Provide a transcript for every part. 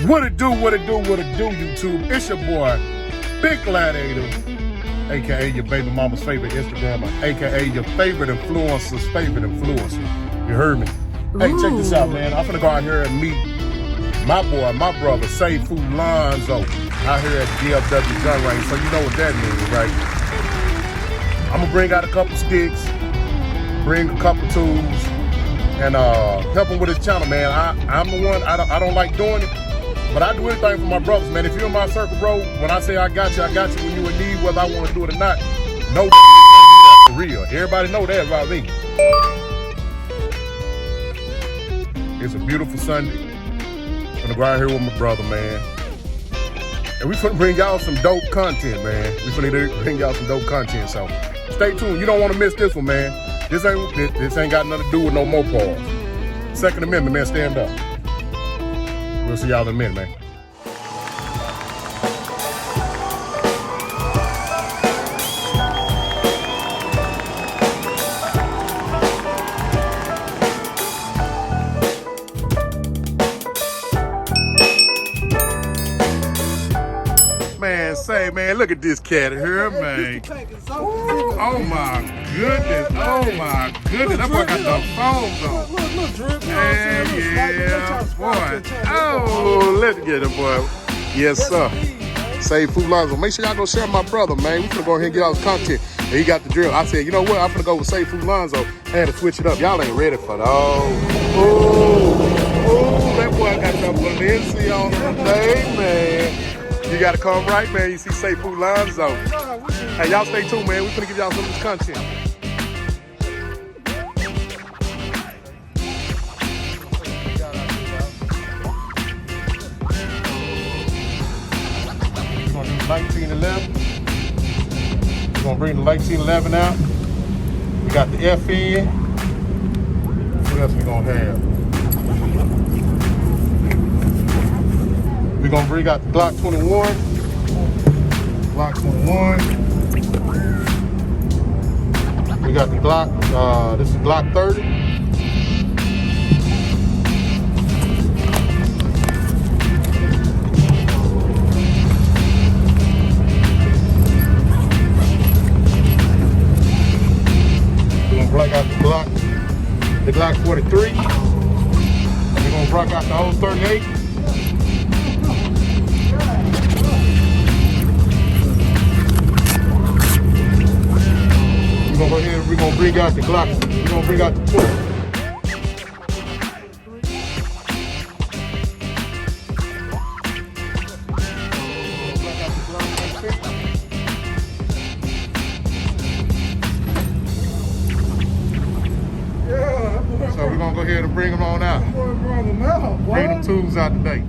What it do, YouTube? It's your boy, BigGladiator, aka your baby mama's favorite Instagrammer, aka your favorite influencer's favorite influencer. You heard me? Hey, check this out, man. I'm finna go out here and meet my boy, my brother, SayFool Lonzo, out here at DFW gun range. So you know what that means, right? I'm gonna bring out a couple sticks, bring a couple tools, and help him with his channel, man. I'm the one, I don't like doing it, but I do anything for my brothers, man. If you're in my circle, bro, when I say I got you when you in need, whether I want to do it or not, know that for real. Everybody know that about me. It's a beautiful Sunday. I'm gonna go out here with my brother, man. And we finna bring y'all some dope content, man. We finna bring y'all some dope content, so stay tuned. You don't want to miss this one, man. This ain't got nothing to do with no more pause. Second Amendment, man, stand up. We'll see y'all in a minute, man. Man, look at this cat here, man. Oh my goodness, That boy got the phones on. Yeah, boy. Oh, let's get it, boy. Yes, sir. SayFool Lonzo. Make sure y'all go share my brother, man. We finna go ahead and get all the content. And he got the drill. I said, you know what? I'm finna go with SayFool Lonzo. I had to switch it up. Y'all ain't ready for that. Oh, that boy got the Valencia on him today, man. You gotta come right, man. You see SayFool Lonzo. Hey, y'all stay tuned, man. We finna give y'all some of this content. We're gonna do 1911. We're gonna bring the 1911 out. We got the FN. What else we gonna have? We're gonna bring out the Glock 21. Glock 21. We got the Glock, this is Glock 30. We're gonna break out the Glock 43. And we're gonna break out the whole 38. We're gonna go ahead and we're gonna bring out the Glock. We're gonna bring out the 12. So we're gonna go ahead and bring them on out. Bring them tools out today.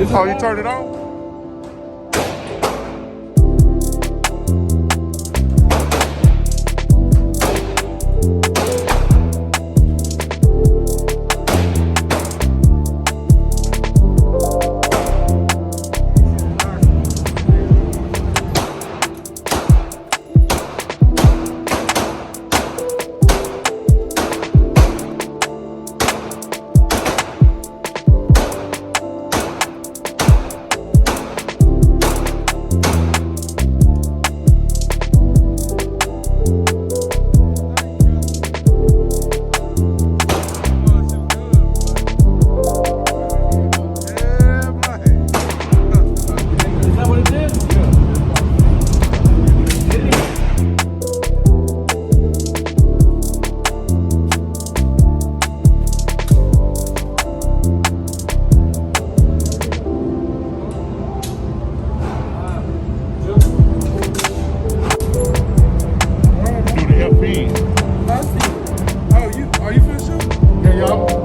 Oh, you turned it on?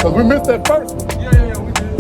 Because we missed that first one. Yeah, we did.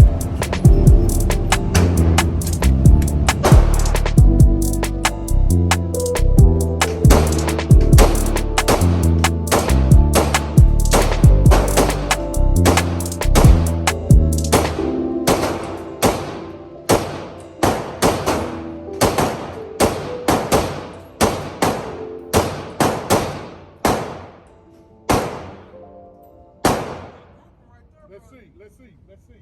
Let's see.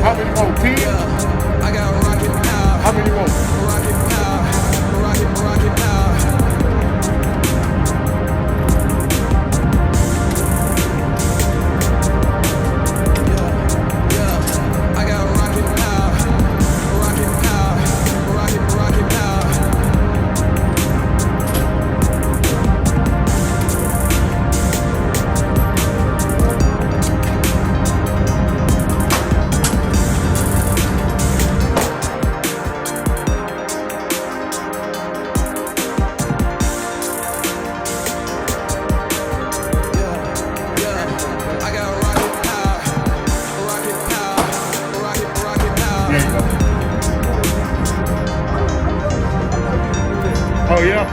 How many more? 10? I got rocket power. How many more? Rocket power. Rocket power. Yeah. I got rocket power. Rocket power. Rocket power. Oh, yeah?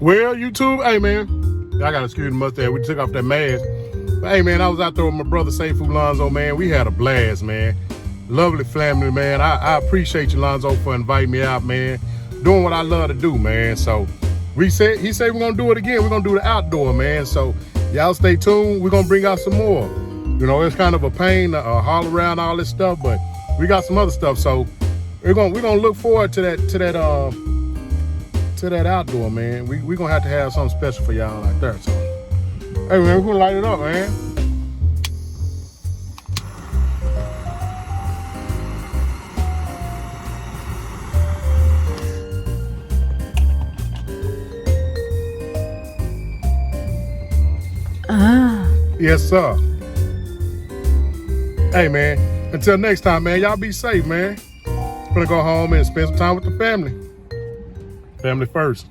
Well, YouTube, hey man, I gotta excuse the mustache. We took off that mask. But hey man, I was out there with my brother SayFool Lonzo, man. We had a blast, man. Lovely family, man. I appreciate you, Lonzo, for inviting me out, man. Doing what I love to do, man. So he said we're gonna do it again. We're gonna do the outdoor, man. So y'all stay tuned. We're gonna bring out some more. You know, it's kind of a pain to haul around all this stuff, but we got some other stuff. So we're gonna look forward to that outdoor, man. We're gonna have to have something special for y'all out there. So hey man, we're gonna light it up, man. Yes, sir. Hey, man. Until next time, man. Y'all be safe, man. Gonna go home and spend some time with the family. Family first.